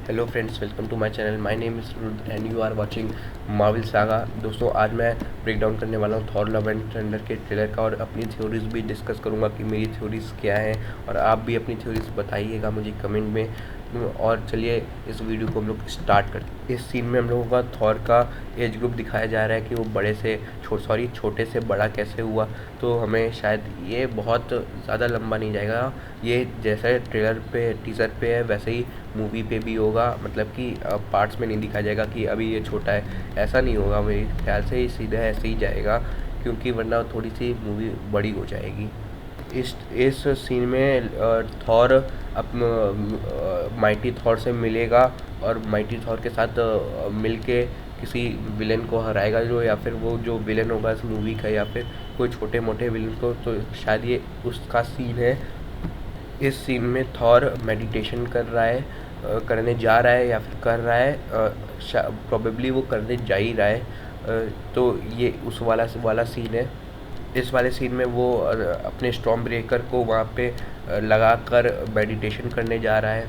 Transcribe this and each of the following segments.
Hello friends, welcome to my channel. My name is Rudra and you are watching Marvel saga. दोस्तों, आज मैं break down करने वाला हूँ थॉर लव एंड थंडर के ट्रेलर का और अपनी थ्योरीज भी डिस्कस करूँगा कि मेरी थ्योरीज क्या हैं और आप भी अपनी थ्योरीज बताइएगा मुझे कमेंट में। और चलिए इस वीडियो को हम लोग स्टार्ट करते हैं। इस सीन में हम लोगों का थॉर का एज ग्रुप दिखाया जा रहा है कि वो छोटे से बड़ा कैसे हुआ। तो हमें शायद ये बहुत ज़्यादा लंबा नहीं जाएगा, ये जैसे ट्रेलर पे टीज़र पे है वैसे ही मूवी पे भी होगा। मतलब कि पार्ट्स में नहीं दिखाया जाएगा कि अभी ये छोटा है, ऐसा नहीं होगा। मेरे ख्याल से ये सीधा ऐसे ही जाएगा, क्योंकि वरना थोड़ी सी मूवी बड़ी हो जाएगी। इस सीन में थॉर माइटी थॉर से मिलेगा और माइटी थॉर के साथ मिलके किसी विलेन को हराएगा, जो या फिर वो जो विलेन होगा इस मूवी का, या फिर कोई छोटे मोटे विलेन को। तो शायद ये उसका सीन है। इस सीन में थॉर मेडिटेशन कर रहा है, करने जा रहा है या फिर कर रहा है, प्रोबेबली वो करने जा ही रहा है। तो ये उस वाला सीन है। इस वाले सीन में वो अपने स्टॉर्म ब्रेकर को वहाँ पे लगा कर मेडिटेशन करने जा रहा है।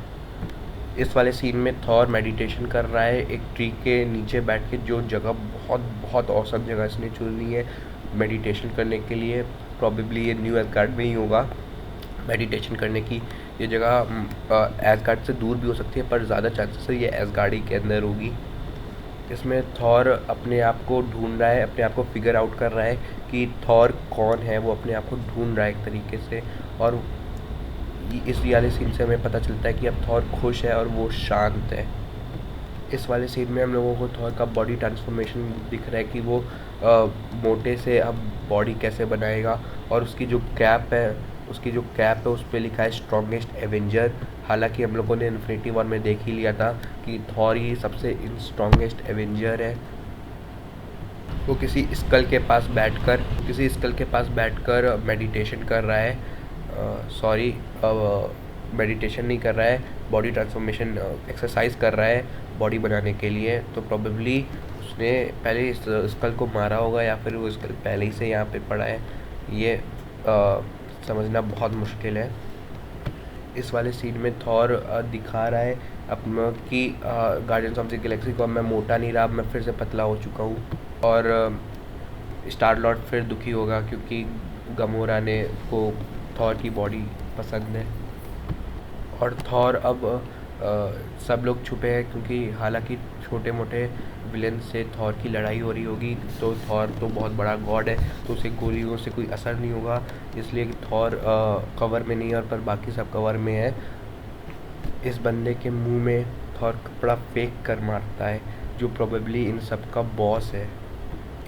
इस वाले सीन में थॉर मेडिटेशन कर रहा है एक ट्री के नीचे बैठ के, जो जगह बहुत बहुत औसम जगह इसने चुनी है मेडिटेशन करने के लिए। प्रॉबेबली ये न्यू एसगार्ड में ही होगा मेडिटेशन करने की। ये जगह एसगार्ड से दूर भी हो सकती है, पर ज़्यादा चांसेस है ये एसगार्ड ही के अंदर होगी। इसमें थॉर अपने आप को ढूंढ रहा है, अपने आप को फिगर आउट कर रहा है कि थॉर कौन है। वो अपने आप को ढूंढ रहा है एक तरीके से। और इस वाले सीन से हमें पता चलता है कि अब थॉर खुश है और वो शांत है। इस वाले सीन में हम लोगों को थॉर का बॉडी ट्रांसफॉर्मेशन दिख रहा है कि वो मोटे से अब बॉडी कैसे बनाएगा। और उसकी जो कैप है उस पर लिखा है स्ट्रॉन्गेस्ट एवेंजर। हालांकि हम लोगों ने इन्फिनिटी वॉर में देख ही लिया था कि थॉर ही सबसे स्ट्रॉन्गेस्ट एवेंजर है। वो किसी स्कल के पास बैठकर मेडिटेशन कर रहा है। सॉरी, मेडिटेशन नहीं कर रहा है, बॉडी ट्रांसफॉर्मेशन एक्सरसाइज कर रहा है बॉडी बनाने के लिए। तो प्रोबेबली उसने पहले इस स्कल को मारा होगा या फिर वो स्कल पहले ही से यहाँ पे पड़ा है। ये समझना बहुत मुश्किल है। इस वाले सीन में थॉर दिखा रहा है अपना कि गार्डियंस ऑफ द गैलेक्सी को अब मैं मोटा नहीं रहा, मैं फिर से पतला हो चुका हूँ। और स्टार लॉर्ड फिर दुखी होगा क्योंकि गमोरा ने को थॉर की बॉडी पसंद है। और थॉर अब सब लोग छुपे हैं, क्योंकि हालांकि छोटे मोटे विलेन से थॉर की लड़ाई हो रही होगी। तो थॉर तो बहुत बड़ा गॉड है, तो उसे गोलियों से कोई असर नहीं होगा, इसलिए कि थॉर कवर में नहीं है और पर बाकी सब कवर में है। इस बंदे के मुंह में थॉर कपड़ा फेंक कर मारता है, जो प्रोबेबली इन सब का बॉस है।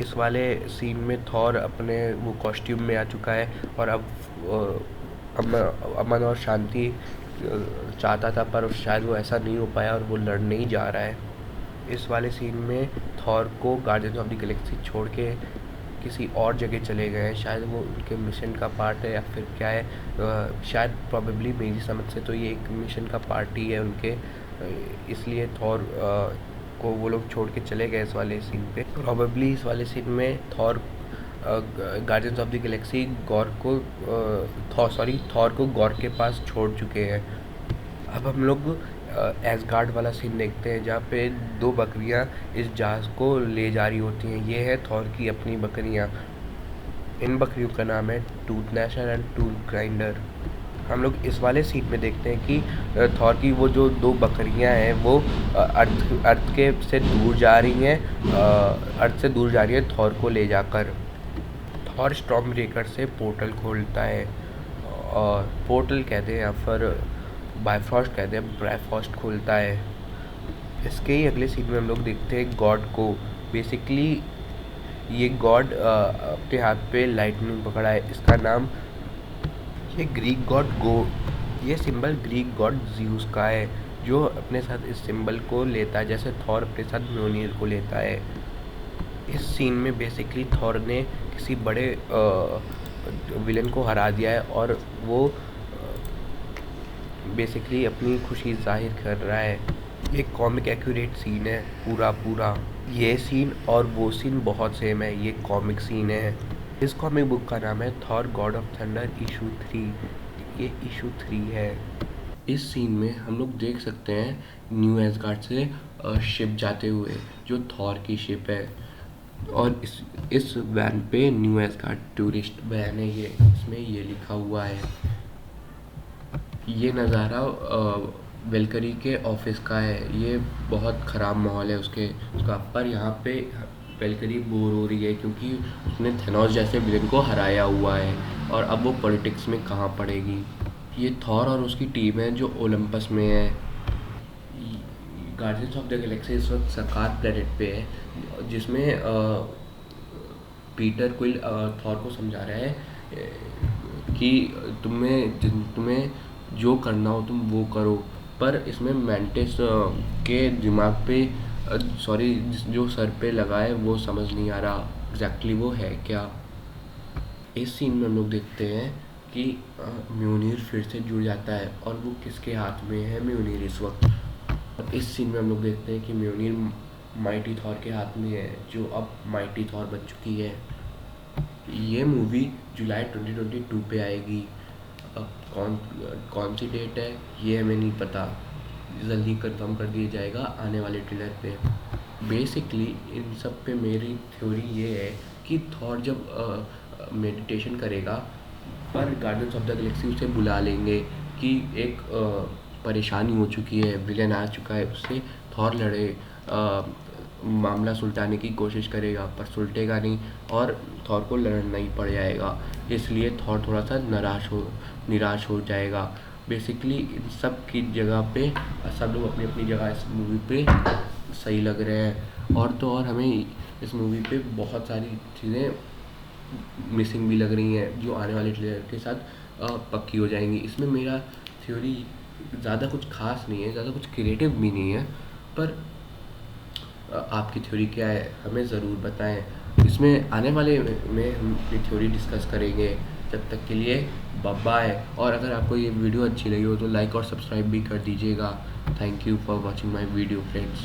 इस वाले सीन में थॉर अपने वो कॉस्ट्यूम में आ चुका है और अब अमन और शांति चाहता था, पर शायद वो ऐसा नहीं हो पाया और वो लड़ने ही जा रहा है। इस वाले सीन में थॉर को गार्डियंस ऑफ द गैलेक्सी छोड़ के किसी और जगह चले गए हैं। शायद वो उनके मिशन का पार्ट है या फिर क्या है। शायद प्रॉबेबली मेरी समझ से तो ये एक मिशन का पार्ट ही है उनके, इसलिए थॉर को वो लोग छोड़ के चले गए इस वाले सीन पे। प्रॉबेबली इस वाले सीन में Thor guardians of the Galaxy Thor को गॉर के पास छोड़ चुके हैं। अब हम लोग एसगार्ड वाला सीन देखते हैं, जहाँ पे दो बकरियाँ इस जहाज़ को ले जा रही होती हैं। ये है थॉर की अपनी बकरियाँ। इन बकरियों का नाम है टूथ नैशर एंड टूथ ग्राइंडर। हम लोग इस वाले सीन में देखते हैं कि थॉर की वो जो दो बकरियां हैं वो अर्थ से दूर जा रही हैं थॉर को ले जाकर। थॉर स्टॉर्म ब्रेकर से पोर्टल खोलता है, और पोर्टल कहते हैं या फिर बायफ्रॉस्ट कहते हैं, बायफ्रॉस्ट खोलता है। इसके ही अगले सीन में हम लोग देखते हैं गॉड को। बेसिकली ये गॉड अपने हाथ पे लाइटनिंग पकड़ा है। इसका नाम ये ग्रीक गॉड ये सिंबल ग्रीक गॉड ज़्यूस का है, जो अपने साथ इस सिंबल को लेता है, जैसे थॉर अपने साथ म्योनिर को लेता है। इस सीन में बेसिकली थॉर ने किसी बड़े विलेन को हरा दिया है और वो बेसिकली अपनी खुशी जाहिर कर रहा है। ये कॉमिक एक्यूरेट सीन है पूरा। ये सीन और वो सीन बहुत सेम है, ये कॉमिक सीन है। इस कॉमिक बुक का नाम है Thor God of thunder issue 3। ये इशू 3 है। इस सीन में हम लोग देख सकते हैं न्यू एसगार्ड से शिप जाते हुए, जो थॉर की शिप है। और इस वैन पे न्यू एसगार्ड टूरिस्ट वैन है, ये इसमें ये लिखा हुआ है। ये नज़ारा वेलकरी के ऑफिस का है। ये बहुत ख़राब माहौल है उसका, पर यहाँ पे वेलकरी बोर हो रही है क्योंकि उसने थेनोस जैसे विलेन को हराया हुआ है, और अब वो पॉलिटिक्स में कहाँ पड़ेगी। ये थॉर और उसकी टीम है जो ओलंपस में है। गार्डियंस ऑफ द गैलेक्सी इस वक्त सकार प्लेनेट पे है, जिसमें पीटर क्विल थॉर को समझा रहा है कि तुम्हें जो करना हो तुम वो करो। पर इसमें मैंटिस के दिमाग पे सॉरी जो सर पे लगा है वो समझ नहीं आ रहा एग्जैक्टली वो है क्या। इस सीन में हम लोग देखते हैं कि म्योनीर फिर से जुड़ जाता है, और वो किसके हाथ में है म्योनीर इस वक्त। और इस सीन में हम लोग देखते हैं कि म्योनीर माइटी थॉर के हाथ में है, जो अब माइटी थॉर बन चुकी है। ये मूवी जुलाई 2022 पे आएगी। अब कौन सी डेट है ये हमें नहीं पता, जल्दी कंफर्म कर दिया जाएगा आने वाले ट्रेलर पे। बेसिकली इन सब पे मेरी थ्योरी ये है कि थॉर जब मेडिटेशन करेगा, पर गार्डियंस ऑफ द गैलेक्सी उसे बुला लेंगे कि एक परेशानी हो चुकी है, विलेन आ चुका है, उससे थॉर लड़े, मामला सुलझाने की कोशिश करेगा पर सुलझेगा नहीं, और थॉर को लड़ना ही पड़ जाएगा। इसलिए थॉर थोड़ा सा निराश हो जाएगा। बेसिकली इन सब की जगह पे सब लोग अपनी अपनी जगह इस मूवी पे सही लग रहे हैं। और तो और हमें इस मूवी पे बहुत सारी चीज़ें मिसिंग भी लग रही हैं, जो आने वाले ट्रेलर के साथ पक्की हो जाएंगी। इसमें मेरा थ्योरी ज़्यादा कुछ खास नहीं है, ज़्यादा कुछ क्रिएटिव भी नहीं है, पर आपकी थ्योरी क्या है हमें ज़रूर बताएं। इसमें आने वाले में हम अपनी थ्योरी डिस्कस करेंगे। जब तक के लिए बाय बाय। और अगर आपको ये वीडियो अच्छी लगी हो तो लाइक और सब्सक्राइब भी कर दीजिएगा। Thank you for watching my video friends.